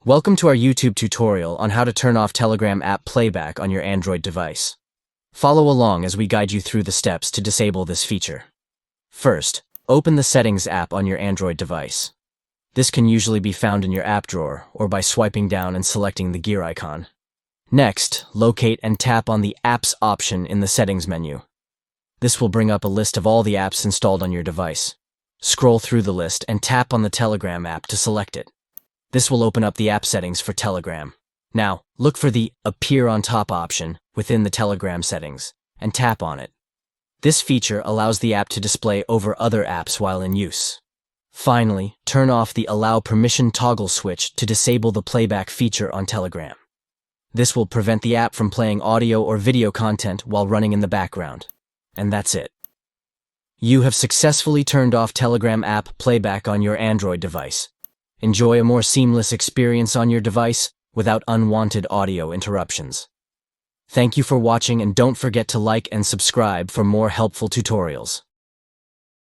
Welcome to our YouTube tutorial on how to turn off Telegram app Playback on your Android device. Follow along as we guide you through the steps to disable this feature. First, open the Settings app on your Android device. This can usually be found in your app drawer or by swiping down and selecting the gear icon. Next, locate and tap on the Apps option in the Settings menu. This will bring up a list of all the apps installed on your device. Scroll through the list and tap on the Telegram app to select it. This will open up the app settings for Telegram. Now, look for the Appear on Top option within the Telegram settings and tap on it. This feature allows the app to display over other apps while in use. Finally, turn off the Allow Permission toggle switch to disable the playback feature on Telegram. This will prevent the app from playing audio or video content while running in the background. And that's it. You have successfully turned off Telegram app Playback on your Android device. Enjoy a more seamless experience on your device without unwanted audio interruptions. Thank you for watching, and don't forget to like and subscribe for more helpful tutorials.